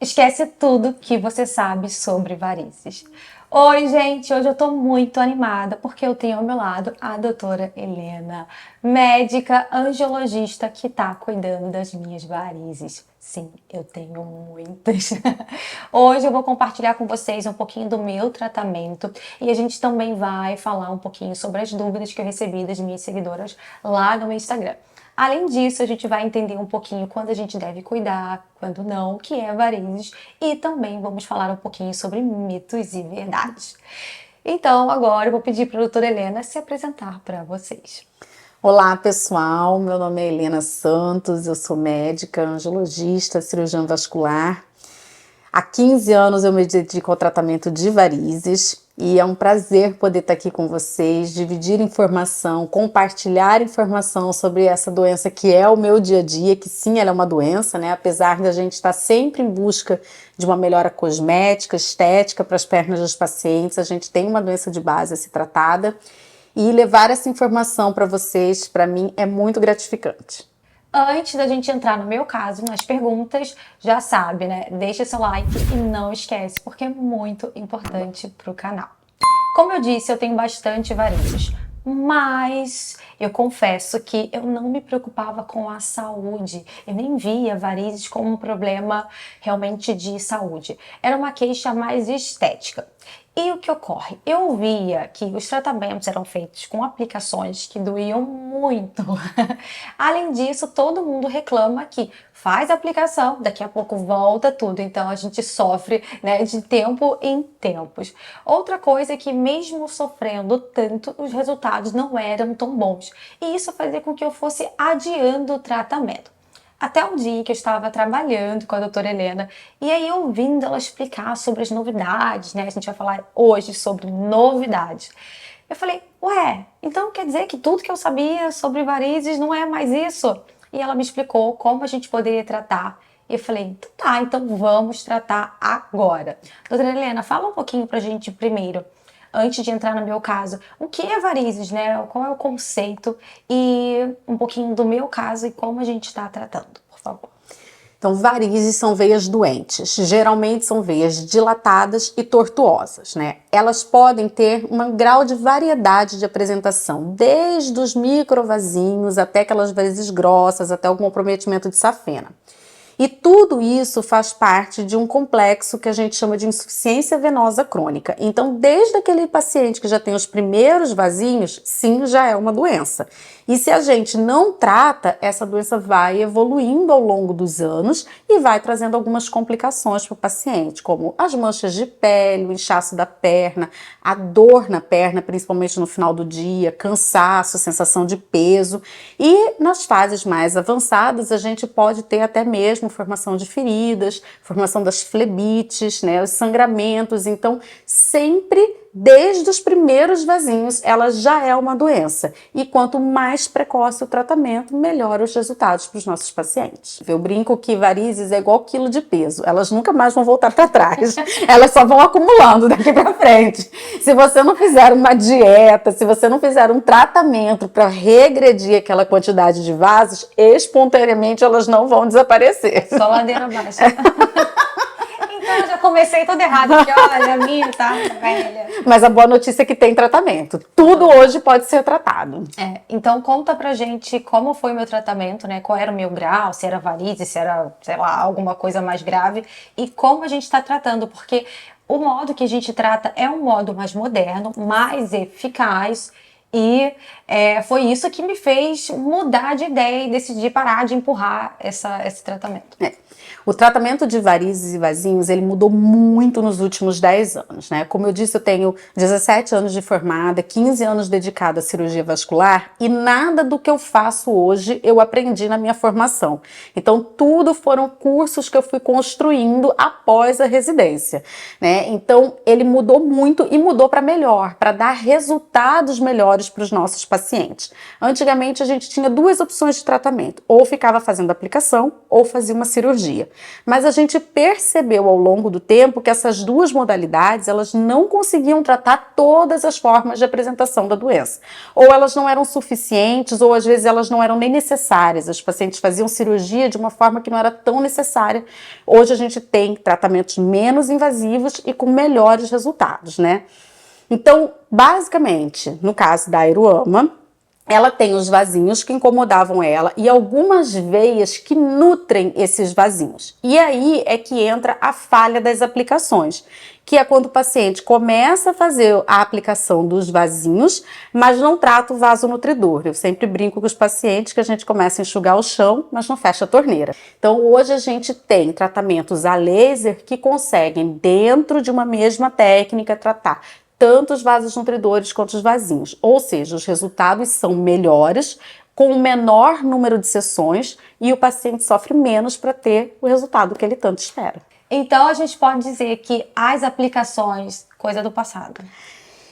Esquece tudo que você sabe sobre varizes. Oi, gente! Hoje eu tô muito animada porque eu tenho ao meu lado a doutora Helena, médica angiologista que tá cuidando das minhas varizes. Sim, eu tenho muitas. Hoje eu vou compartilhar com vocês um pouquinho do meu tratamento e a gente também vai falar um pouquinho sobre as dúvidas que eu recebi das minhas seguidoras lá no Instagram. Além disso, a gente vai entender um pouquinho quando a gente deve cuidar, quando não, o que é varizes e também vamos falar um pouquinho sobre mitos e verdades. Então, agora eu vou pedir para a doutora Helena se apresentar para vocês. Olá, pessoal. Meu nome é Helena Santos, eu sou médica, angiologista, cirurgiã vascular. Há 15 anos eu me dedico ao tratamento de varizes e é um prazer poder estar aqui com vocês, dividir informação, compartilhar informação sobre essa doença que é o meu dia a dia, que sim, ela é uma doença, né? Apesar da gente estar sempre em busca de uma melhora cosmética, estética para as pernas dos pacientes, a gente tem uma doença de base a ser tratada e levar essa informação para vocês, para mim, é muito gratificante. Antes da gente entrar no meu caso, nas perguntas, já sabe, né? Deixa seu like e não esquece, porque é muito importante para o canal. Como eu disse, eu tenho bastante varizes, mas eu confesso que eu não me preocupava com a saúde. Eu nem via varizes como um problema realmente de saúde. Era uma queixa mais estética. E o que ocorre? Eu via que os tratamentos eram feitos com aplicações que doíam muito. Além disso, todo mundo reclama que faz a aplicação, daqui a pouco volta tudo. Então a gente sofre, né, de tempo em tempos. Outra coisa é que mesmo sofrendo tanto, os resultados não eram tão bons. E isso fazia com que eu fosse adiando o tratamento. Até um dia que eu estava trabalhando com a doutora Helena e aí ouvindo ela explicar sobre as novidades, né? A gente vai falar hoje sobre novidades. Eu falei, ué, então quer dizer que tudo que eu sabia sobre varizes não é mais isso? E ela me explicou como a gente poderia tratar. E eu falei, tá, então vamos tratar agora. Doutora Helena, fala um pouquinho pra gente primeiro, antes de entrar no meu caso, o que é varizes, né? Qual é o conceito e um pouquinho do meu caso e como a gente está tratando, por favor. Então, varizes são veias doentes, geralmente são veias dilatadas e tortuosas, né? Elas podem ter um grau de variedade de apresentação, desde os microvasinhos até aquelas varizes grossas, até o comprometimento de safena. E tudo isso faz parte de um complexo que a gente chama de insuficiência venosa crônica. Então, desde aquele paciente que já tem os primeiros vasinhos, sim, já é uma doença. E se a gente não trata, essa doença vai evoluindo ao longo dos anos e vai trazendo algumas complicações para o paciente, como as manchas de pele, o inchaço da perna, a dor na perna, principalmente no final do dia, cansaço, sensação de peso. E nas fases mais avançadas, a gente pode ter até mesmo formação de feridas, formação das flebites, né, os sangramentos. Então, sempre desde os primeiros vasinhos, ela já é uma doença. E quanto mais precoce o tratamento, melhor os resultados para os nossos pacientes. Eu brinco que varizes é igual quilo de peso. Elas nunca mais vão voltar para trás. Elas só vão acumulando daqui para frente. Se você não fizer uma dieta, se você não fizer um tratamento para regredir aquela quantidade de vasos, espontaneamente elas não vão desaparecer. Só ladeira abaixo. Então eu já comecei tudo errado, porque olha, a minha tá velha. Mas a boa notícia é que tem tratamento. Tudo hoje pode ser tratado. Então conta pra gente como foi o meu tratamento, né? Qual era o meu grau, se era varizes, se era, sei lá, alguma coisa mais grave e como a gente tá tratando, porque o modo que a gente trata é um modo mais moderno, mais eficaz. E foi isso que me fez mudar de ideia e decidir parar de empurrar esse tratamento. O tratamento de varizes e vasinhos, ele mudou muito nos últimos 10 anos, né? Como eu disse, eu tenho 17 anos de formada, 15 anos dedicada à cirurgia vascular e nada do que eu faço hoje eu aprendi na minha formação. Então, tudo foram cursos que eu fui construindo após a residência, né? Então, ele mudou muito e mudou para melhor, para dar resultados melhores para os nossos pacientes. Antigamente, a gente tinha duas opções de tratamento, ou ficava fazendo aplicação ou fazia uma cirurgia. Mas a gente percebeu ao longo do tempo que essas duas modalidades, elas não conseguiam tratar todas as formas de apresentação da doença. Ou elas não eram suficientes, ou às vezes elas não eram nem necessárias. Os pacientes faziam cirurgia de uma forma que não era tão necessária. Hoje a gente tem tratamentos menos invasivos e com melhores resultados, né? Então, basicamente, no caso da Aeroama, ela tem os vasinhos que incomodavam ela e algumas veias que nutrem esses vasinhos. E aí é que entra a falha das aplicações, que é quando o paciente começa a fazer a aplicação dos vasinhos, mas não trata o vaso nutridor. Eu sempre brinco com os pacientes que a gente começa a enxugar o chão, mas não fecha a torneira. Então hoje a gente tem tratamentos a laser que conseguem, dentro de uma mesma técnica, tratar tanto os vasos nutridores quanto os vasinhos. Ou seja, os resultados são melhores, com um menor número de sessões e o paciente sofre menos para ter o resultado que ele tanto espera. Então a gente pode dizer que as aplicações, coisa do passado.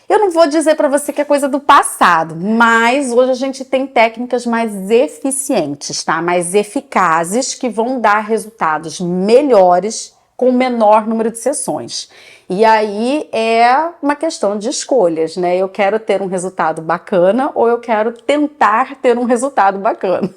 Eu não vou dizer para você que é coisa do passado, mas hoje a gente tem técnicas mais eficientes, tá? Mais eficazes, que vão dar resultados melhores com menor número de sessões. E aí é uma questão de escolhas, né? Eu quero ter um resultado bacana ou eu quero tentar ter um resultado bacana.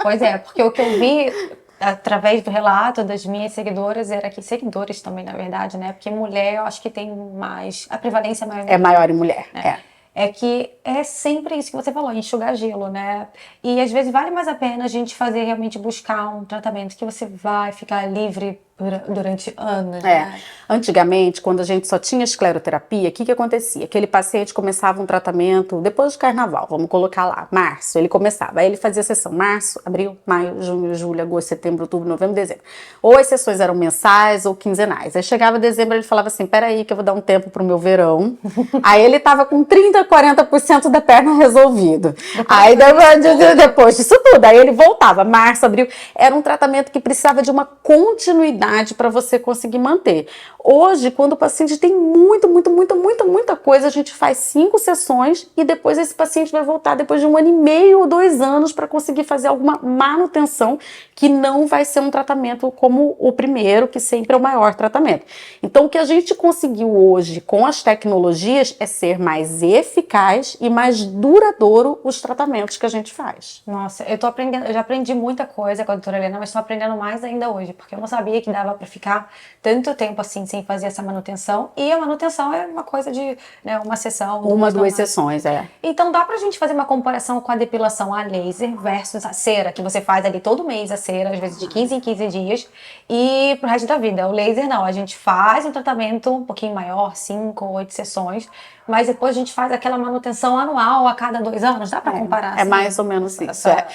Pois é, porque o que eu vi através do relato das minhas seguidoras era que, seguidores também, na verdade, né? Porque mulher, eu acho que tem mais, a prevalência é maior. É maior em mulher, né? É que é sempre isso que você falou, enxugar gelo, né? E às vezes vale mais a pena a gente fazer, realmente buscar um tratamento que você vai ficar livre durante anos, né? Antigamente, quando a gente só tinha escleroterapia, o que acontecia? Aquele paciente começava um tratamento depois do carnaval, vamos colocar lá, março, ele começava, aí ele fazia sessão março, abril, maio, junho, julho, agosto, setembro, outubro, novembro, dezembro. Ou as sessões eram mensais ou quinzenais. Aí chegava dezembro, ele falava assim, peraí que eu vou dar um tempo pro meu verão. Aí ele tava com 30, 40% da perna resolvido. Aí depois disso tudo, aí ele voltava, março, abril. Era um tratamento que precisava de uma continuidade para você conseguir manter. Hoje, quando o paciente tem muita coisa, a gente faz 5 sessões e depois esse paciente vai voltar depois de 1 ano e meio ou 2 anos para conseguir fazer alguma manutenção, que não vai ser um tratamento como o primeiro, que sempre é o maior tratamento. Então, o que a gente conseguiu hoje com as tecnologias é ser mais eficaz e mais duradouro os tratamentos que a gente faz. Nossa, eu tô aprendendo, eu já aprendi muita coisa com a doutora Helena, mas estou aprendendo mais ainda hoje, porque eu não sabia que dava para ficar tanto tempo assim sem fazer essa manutenção. E a manutenção é uma coisa de, né, uma sessão. 1, 2 sessões, Então dá pra gente fazer uma comparação com a depilação a laser versus a cera, que você faz ali todo mês a cera, às vezes de 15 em 15 dias, e pro resto da vida. O laser não, a gente faz um tratamento um pouquinho maior, 5 ou 8 sessões, mas depois a gente faz aquela manutenção anual a cada 2 anos. Dá pra comparar? É assim, mais ou menos isso. essa,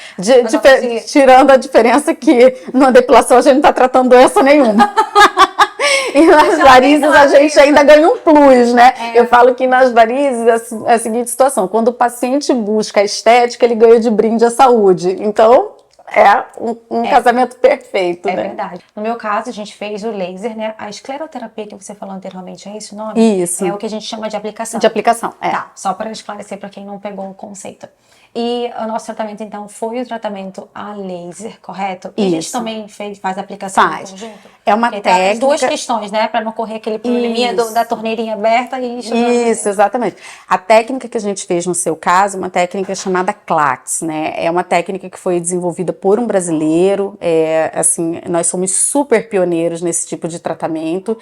Tirando a diferença que na depilação a gente não tá tratando doença nenhuma. E nas varizes a gente ainda ganha um plus, né? Eu falo que nas varizes é a seguinte situação: quando o paciente busca a estética, ele ganha de brinde a saúde. Então, é um casamento perfeito, né? É verdade. No meu caso, a gente fez o laser, né? A escleroterapia que você falou anteriormente, é esse o nome? Isso. É o que a gente chama de aplicação. De aplicação, Tá, só para esclarecer para quem não pegou o conceito. E o nosso tratamento, então, foi o tratamento a laser, correto? E a gente também faz a aplicação em conjunto? É uma técnica... As duas questões, né? Para não correr aquele probleminha da torneirinha aberta e... Isso, exatamente. A técnica que a gente fez no seu caso, uma técnica chamada CLACS, né? É uma técnica que foi desenvolvida por um brasileiro, assim, nós somos super pioneiros nesse tipo de tratamento,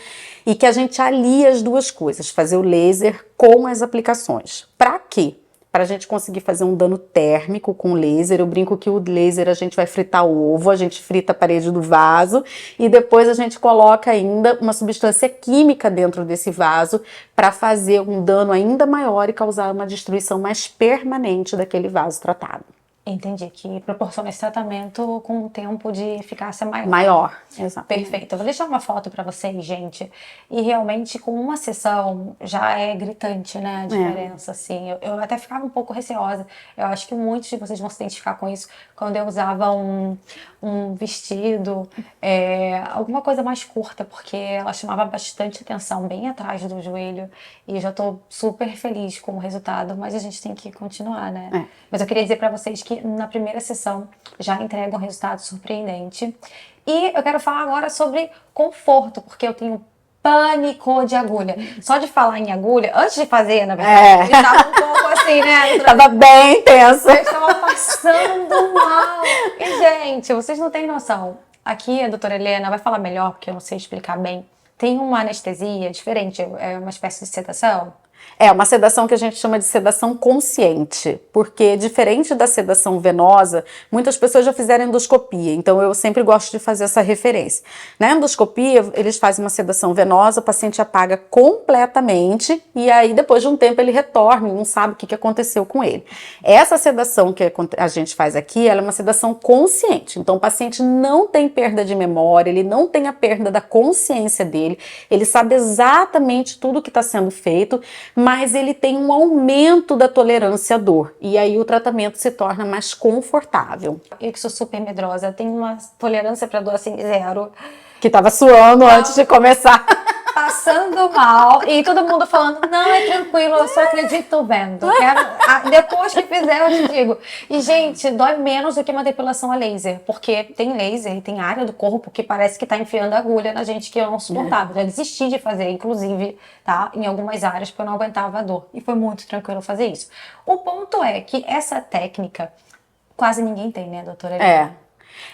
e que a gente alia as duas coisas, fazer o laser com as aplicações. Para quê? Para a gente conseguir fazer um dano térmico com laser. Eu brinco que o laser a gente vai fritar o ovo, a gente frita a parede do vaso e depois a gente coloca ainda uma substância química dentro desse vaso para fazer um dano ainda maior e causar uma destruição mais permanente daquele vaso tratado. Entendi, que proporciona esse tratamento com um tempo de eficácia maior. Maior, exato. Perfeito. Eu vou deixar uma foto para vocês, gente. E realmente, com uma sessão, já é gritante, né, a diferença, assim. Eu até ficava um pouco receosa. Eu acho que muitos de vocês vão se identificar com isso. Quando eu usava um vestido, alguma coisa mais curta, porque ela chamava bastante atenção bem atrás do joelho. E eu já tô super feliz com o resultado, mas a gente tem que continuar, né? Mas eu queria dizer pra vocês que na primeira sessão já entrega um resultado surpreendente. E eu quero falar agora sobre conforto, porque eu tenho pânico de agulha. Só de falar em agulha, antes de fazer, na verdade, eu estava um pouco assim, né? Tava bem tensa. Eu estava passando mal. E, gente, vocês não têm noção. Aqui a doutora Helena vai falar melhor, porque eu não sei explicar bem. Tem uma anestesia diferente, é uma espécie de sedação. É uma sedação que a gente chama de sedação consciente, porque diferente da sedação venosa, muitas pessoas já fizeram endoscopia, então eu sempre gosto de fazer essa referência. Na endoscopia, eles fazem uma sedação venosa, o paciente apaga completamente e aí depois de um tempo ele retorna e não sabe o que aconteceu com ele. Essa sedação que a gente faz aqui, ela é uma sedação consciente, então o paciente não tem perda de memória, ele não tem a perda da consciência dele, ele sabe exatamente tudo o que está sendo feito, mas ele tem um aumento da tolerância à dor. E aí o tratamento se torna mais confortável. Eu que sou super medrosa, tenho uma tolerância para dor assim, zero. Que tava suando antes de começar. Passando mal. E todo mundo falando, não, é tranquilo, eu só acredito vendo. Depois que fizer, eu te digo. E, gente, dói menos do que uma depilação a laser. Porque tem laser e tem área do corpo que parece que tá enfiando agulha na gente que eu não suportava. Já desisti de fazer, inclusive, tá? Em algumas áreas, porque eu não aguentava a dor. E foi muito tranquilo fazer isso. O ponto é que essa técnica quase ninguém tem, né, doutora?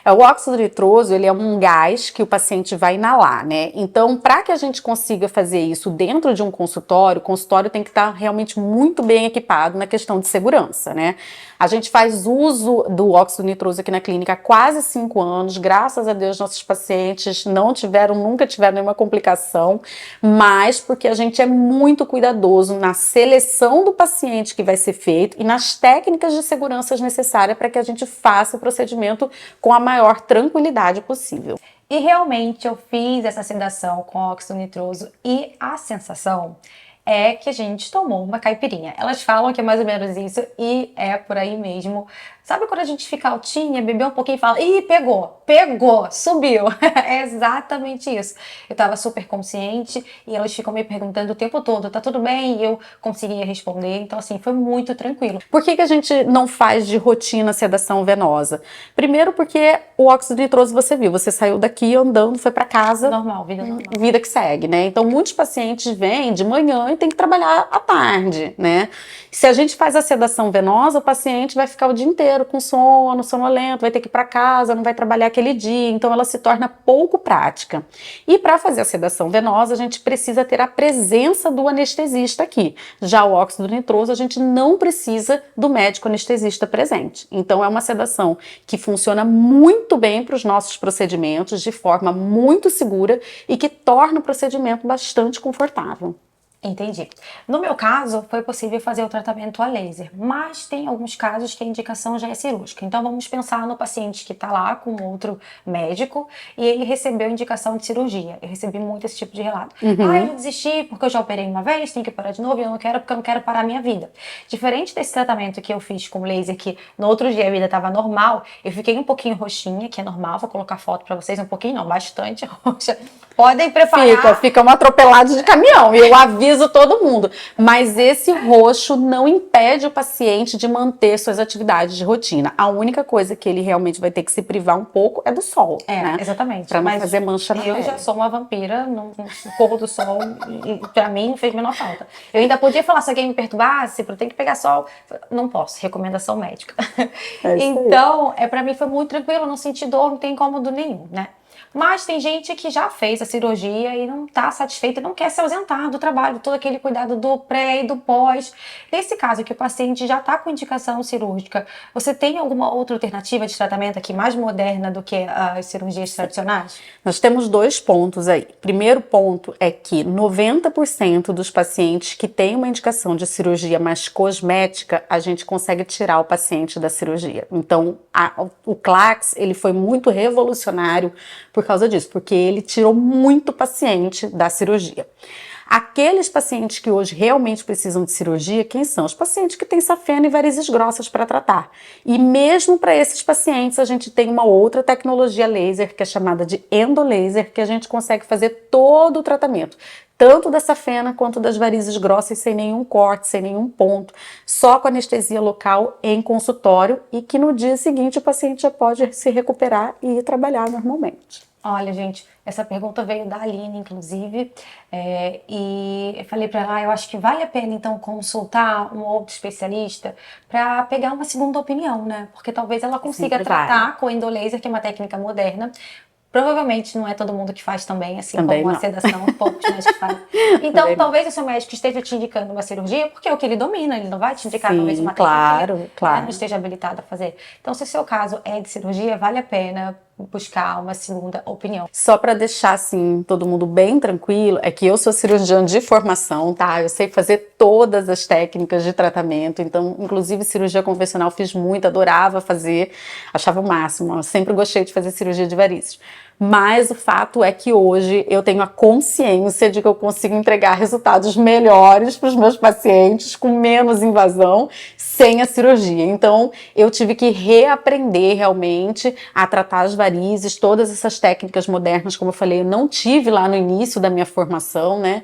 O óxido nitroso, ele é um gás que o paciente vai inalar, né? Então, para que a gente consiga fazer isso dentro de um consultório, o consultório tem que estar realmente muito bem equipado na questão de segurança, né? A gente faz uso do óxido nitroso aqui na clínica há quase 5 anos, graças a Deus nossos pacientes nunca tiveram nenhuma complicação, mas porque a gente é muito cuidadoso na seleção do paciente que vai ser feito e nas técnicas de segurança necessárias para que a gente faça o procedimento com a maior tranquilidade possível. E realmente eu fiz essa sedação com óxido nitroso e a sensação é que a gente tomou uma caipirinha. Elas falam que é mais ou menos isso e é por aí mesmo. Sabe quando a gente fica altinha, bebeu um pouquinho e fala, ih, pegou, subiu. É exatamente isso. Eu tava super consciente e elas ficam me perguntando o tempo todo, tá tudo bem? E eu conseguia responder, então assim, foi muito tranquilo. Por que a gente não faz de rotina sedação venosa? Primeiro porque o óxido nitroso você viu, você saiu daqui andando, foi pra casa. Normal, vida normal. Vida que segue, né? Então muitos pacientes vêm de manhã e tem que trabalhar à tarde, né? Se a gente faz a sedação venosa, o paciente vai ficar o dia inteiro com sono, sonolento, vai ter que ir para casa, não vai trabalhar aquele dia, então ela se torna pouco prática. E para fazer a sedação venosa, a gente precisa ter a presença do anestesista aqui. Já o óxido nitroso, a gente não precisa do médico anestesista presente. Então é uma sedação que funciona muito bem para os nossos procedimentos, de forma muito segura e que torna o procedimento bastante confortável. Entendi. No meu caso, foi possível fazer o tratamento a laser, mas tem alguns casos que a indicação já é cirúrgica. Então, vamos pensar no paciente que está lá com outro médico e ele recebeu indicação de cirurgia. Eu recebi muito esse tipo de relato. Eu desisti porque eu já operei uma vez, tenho que parar de novo e eu não quero porque eu não quero parar a minha vida. Diferente desse tratamento que eu fiz com laser, que no outro dia a vida estava normal, eu fiquei um pouquinho roxinha, que é normal, vou colocar foto para vocês, um pouquinho não, bastante roxa. Podem preparar. Fica um atropelado de caminhão, e eu aviso todo mundo. Mas esse roxo não impede o paciente de manter suas atividades de rotina. A única coisa que ele realmente vai ter que se privar um pouco é do sol, né? Exatamente. Pra não fazer mancha na pele. Eu já sou uma vampira no pôr do sol e pra mim não fez a menor falta. Eu ainda podia falar, se alguém me perturbasse, eu tenho que pegar sol. Não posso, recomendação médica. Então, pra mim foi muito tranquilo, não senti dor, não tem incômodo nenhum, né? Mas tem gente que já fez a cirurgia e não está satisfeita, não quer se ausentar do trabalho, todo aquele cuidado do pré e do pós. Nesse caso que o paciente já está com indicação cirúrgica, você tem alguma outra alternativa de tratamento aqui mais moderna do que as cirurgias tradicionais? Nós temos 2 pontos aí. Primeiro ponto é que 90% dos pacientes que têm uma indicação de cirurgia mais cosmética, a gente consegue tirar o paciente da cirurgia. Então, o Clax, ele foi muito revolucionário por causa disso, porque ele tirou muito paciente da cirurgia. Aqueles pacientes que hoje realmente precisam de cirurgia, quem são? Os pacientes que têm safena e varizes grossas para tratar. E mesmo para esses pacientes, a gente tem uma outra tecnologia laser, que é chamada de endolaser, que a gente consegue fazer todo o tratamento, tanto da safena quanto das varizes grossas, sem nenhum corte, sem nenhum ponto, só com anestesia local em consultório, e que no dia seguinte o paciente já pode se recuperar e ir trabalhar normalmente. Olha, gente, essa pergunta veio da Aline, inclusive, e eu falei para ela, eu acho que vale a pena, então, consultar um outro especialista para pegar uma segunda opinião, né? Porque talvez ela consiga Sempre tratar vale. com endolaser, que é uma técnica moderna. Provavelmente não é todo mundo que faz também, assim Também como a não. sedação, poucos médicos fazem. Então, Também não. talvez o seu médico esteja te indicando uma cirurgia, porque é o que ele domina, ele não vai te indicar talvez Sim, uma técnica que ele, claro, né, não claro. esteja habilitado a fazer. Então, se o seu caso é de cirurgia, vale a pena buscar uma segunda opinião. Só para deixar assim todo mundo bem tranquilo, é que eu sou cirurgiã de formação, tá? Eu sei fazer todas as técnicas de tratamento, então, inclusive cirurgia convencional fiz muito, adorava fazer, achava o máximo, eu sempre gostei de fazer cirurgia de varizes. Mas o fato é que hoje eu tenho a consciência de que eu consigo entregar resultados melhores para os meus pacientes, com menos invasão, sem a cirurgia. Então, eu tive que reaprender realmente a tratar as varizes, todas essas técnicas modernas, como eu falei, eu não tive lá no início da minha formação, né?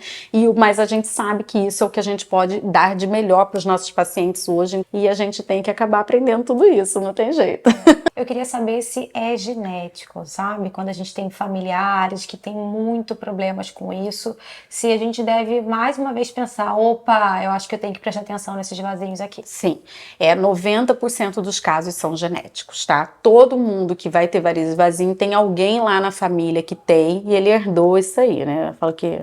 Mas a gente sabe que isso é o que a gente pode dar de melhor para os nossos pacientes hoje, e a gente tem que acabar aprendendo tudo isso, não tem jeito. Eu queria saber se é genético, sabe? Quando a gente tem familiares que têm muito problemas com isso, se a gente deve mais uma vez pensar, opa, eu acho que eu tenho que prestar atenção nesses vasinhos aqui. Sim, 90% dos casos são genéticos, tá? Todo mundo que vai ter varizes vasinho tem alguém lá na família que tem e ele herdou isso aí, né? Eu falo que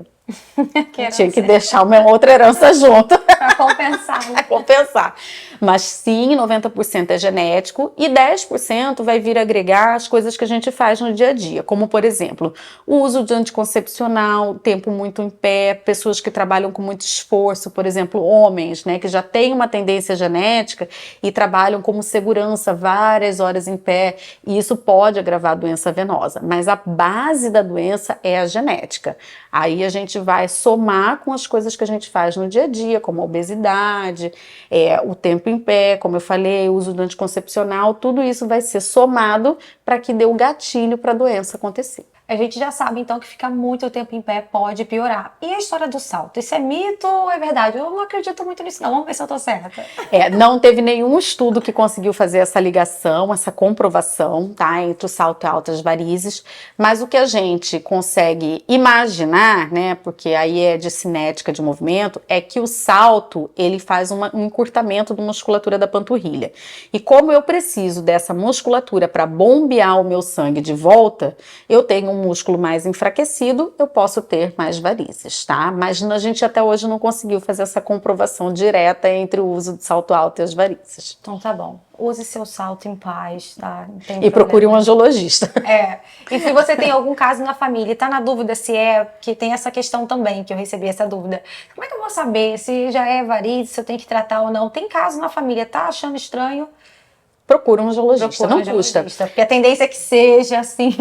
tinha que deixar uma outra herança junto. Para compensar, né? Compensar. Mas sim, 90% é genético e 10% vai vir agregar as coisas que a gente faz no dia a dia, como por exemplo, o uso de anticoncepcional, tempo muito em pé, pessoas que trabalham com muito esforço, por exemplo, homens, né, que já têm uma tendência genética e trabalham como segurança várias horas em pé, e isso pode agravar a doença venosa, mas a base da doença é a genética. Aí a gente vai somar com as coisas que a gente faz no dia a dia, como a obesidade, o tempo em pé, como eu falei, o uso do anticoncepcional, tudo isso vai ser somado para que dê o gatilho para a doença acontecer. A gente já sabe, então, que ficar muito tempo em pé pode piorar. E a história do salto? Isso é mito ou é verdade? Eu não acredito muito nisso, não. Vamos ver se eu tô certa. Não teve nenhum estudo que conseguiu fazer essa ligação, essa comprovação, tá, entre o salto e altas varizes, mas o que a gente consegue imaginar, né, porque aí é de cinética de movimento, é que o salto, ele faz um encurtamento da musculatura da panturrilha. E como eu preciso dessa musculatura para bombear o meu sangue de volta, eu tenho um músculo mais enfraquecido, eu posso ter mais varizes, tá? Mas a gente até hoje não conseguiu fazer essa comprovação direta entre o uso de salto alto e as varizes. Então tá bom. Use seu salto em paz, tá? Não tem E problema. procure um angiologista. E se você tem algum caso na família e tá na dúvida se é, que tem essa questão também, que eu recebi essa dúvida. Como é que eu vou saber se já é varizes, se eu tenho que tratar ou não? Tem caso na família, tá achando estranho? Procura um angiologista, não custa. Porque a tendência é que seja assim.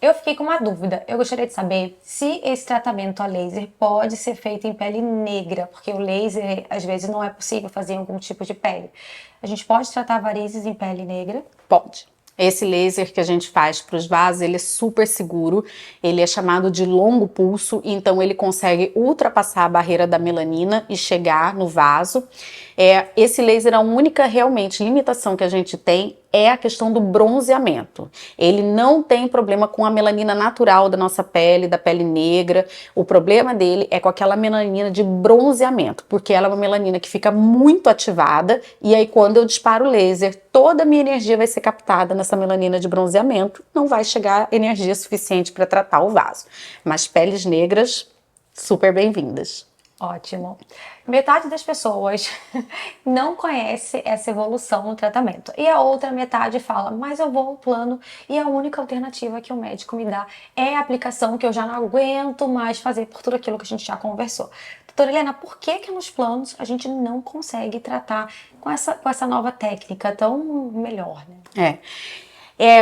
Eu fiquei com uma dúvida. Eu gostaria de saber se esse tratamento a laser pode ser feito em pele negra, porque o laser, às vezes, não é possível fazer em algum tipo de pele. A gente pode tratar varizes em pele negra? Pode. Esse laser que a gente faz para os vasos, ele é super seguro, ele é chamado de longo pulso, então ele consegue ultrapassar a barreira da melanina e chegar no vaso. Esse laser, a única realmente limitação que a gente tem é a questão do bronzeamento. Ele não tem problema com a melanina natural da nossa pele, da pele negra. O problema dele é com aquela melanina de bronzeamento, porque ela é uma melanina que fica muito ativada, e aí quando eu disparo o laser, toda a minha energia vai ser captada nessa melanina de bronzeamento, não vai chegar energia suficiente para tratar o vaso. Mas peles negras, super bem-vindas. Ótimo. Metade das pessoas não conhece essa evolução no tratamento. E a outra metade fala, mas eu vou ao plano e a única alternativa que o médico me dá é a aplicação que eu já não aguento mais fazer por tudo aquilo que a gente já conversou. Doutora Helena, por que nos planos a gente não consegue tratar com essa nova técnica tão melhor, né?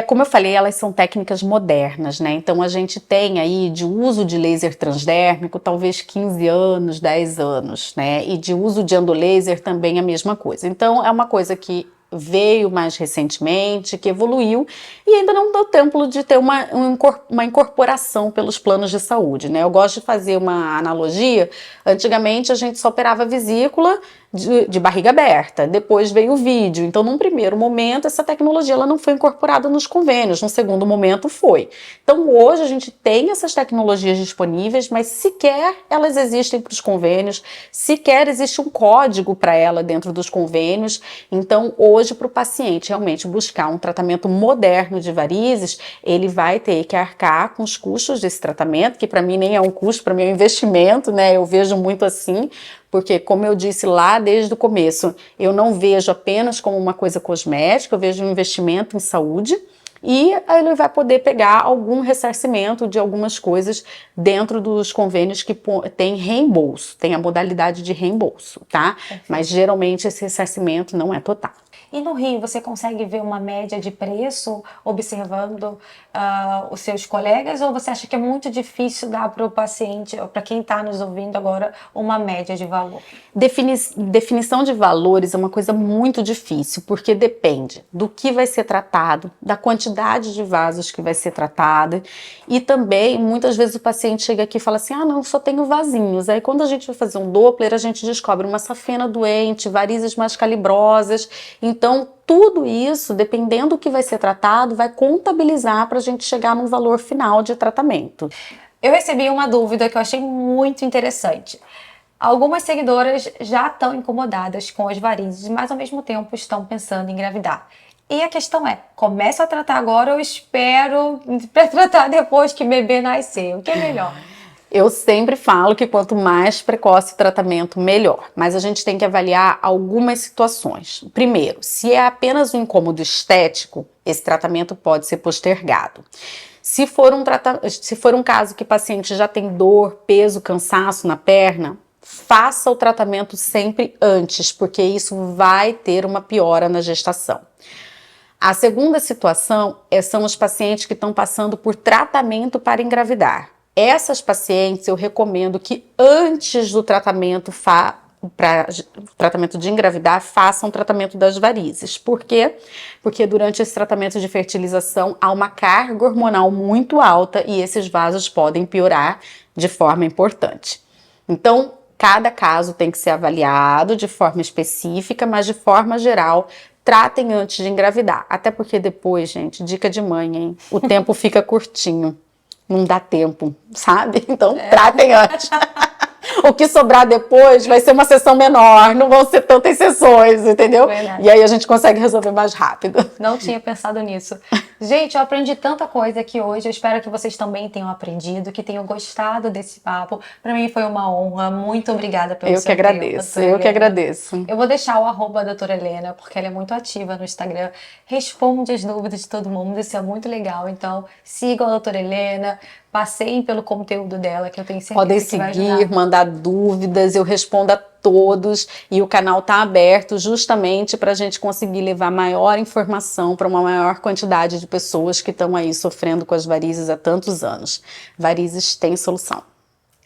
Como eu falei, elas são técnicas modernas, né? Então a gente tem aí de uso de laser transdérmico talvez 15 anos, 10 anos, né? E de uso de endolaser também a mesma coisa. Então é uma coisa que veio mais recentemente, que evoluiu e ainda não deu tempo de ter uma incorporação pelos planos de saúde, né? Eu gosto de fazer uma analogia. Antigamente a gente só operava vesícula de barriga aberta, depois veio o vídeo. Então, num primeiro momento, essa tecnologia ela não foi incorporada nos convênios, no segundo momento foi. Então, hoje a gente tem essas tecnologias disponíveis, mas sequer elas existem para os convênios, sequer existe um código para ela dentro dos convênios. Então, hoje, para o paciente realmente buscar um tratamento moderno de varizes, ele vai ter que arcar com os custos desse tratamento, que para mim nem é um custo, para mim é um investimento, né? Eu vejo muito assim, porque, como eu disse lá desde o começo, eu não vejo apenas como uma coisa cosmética, eu vejo um investimento em saúde e ele vai poder pegar algum ressarcimento de algumas coisas dentro dos convênios que tem reembolso, tem a modalidade de reembolso, tá? Mas geralmente esse ressarcimento não é total. E no Rio, você consegue ver uma média de preço observando os seus colegas, ou você acha que é muito difícil dar para o paciente, ou para quem está nos ouvindo agora, uma média de valor? Definição de valores é uma coisa muito difícil, porque depende do que vai ser tratado, da quantidade de vasos que vai ser tratada, e também, muitas vezes o paciente chega aqui e fala assim, não, só tenho vasinhos. Aí quando a gente vai fazer um Doppler, a gente descobre uma safena doente, varizes mais calibrosas. Então, tudo isso, dependendo do que vai ser tratado, vai contabilizar para a gente chegar num valor final de tratamento. Eu recebi uma dúvida que eu achei muito interessante. Algumas seguidoras já estão incomodadas com as varizes, mas ao mesmo tempo estão pensando em engravidar. E a questão é, começo a tratar agora ou espero para tratar depois que o bebê nascer? O que é melhor? Eu sempre falo que quanto mais precoce o tratamento, melhor. Mas a gente tem que avaliar algumas situações. Primeiro, se é apenas um incômodo estético, esse tratamento pode ser postergado. Se for um caso que o paciente já tem dor, peso, cansaço na perna, faça o tratamento sempre antes, porque isso vai ter uma piora na gestação. A segunda situação são os pacientes que estão passando por tratamento para engravidar. Essas pacientes eu recomendo que antes do tratamento de engravidar, façam o tratamento das varizes. Por quê? Porque durante esse tratamento de fertilização há uma carga hormonal muito alta e esses vasos podem piorar de forma importante. Então, cada caso tem que ser avaliado de forma específica, mas de forma geral, tratem antes de engravidar. Até porque depois, gente, dica de mãe, hein? O tempo fica curtinho. Não dá tempo, sabe? Então, tratem antes. O que sobrar depois vai ser uma sessão menor, não vão ser tantas sessões, entendeu? Verdade. E aí a gente consegue resolver mais rápido. Não tinha pensado nisso. Gente, eu aprendi tanta coisa aqui hoje. Eu espero que vocês também tenham aprendido, que tenham gostado desse papo. Para mim foi uma honra. Muito obrigada pelo seu tempo, doutora Eu que Helena. agradeço. Eu vou deixar o @ da doutora Helena, porque ela é muito ativa no Instagram. Responde as dúvidas de todo mundo, isso é muito legal. Então, sigam a doutora Helena, passeiem pelo conteúdo dela, que eu tenho certeza Podem que vai seguir, ajudar. mandar dúvidas, eu respondo a todos e o canal está aberto justamente para a gente conseguir levar maior informação para uma maior quantidade de pessoas que estão aí sofrendo com as varizes há tantos anos. Varizes têm solução.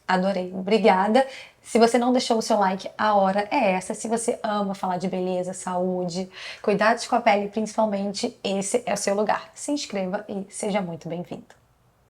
Adorei, obrigada. Se você não deixou o seu like, a hora é essa. Se você ama falar de beleza, saúde, cuidados com a pele principalmente, esse é o seu lugar. Se inscreva e seja muito bem-vindo.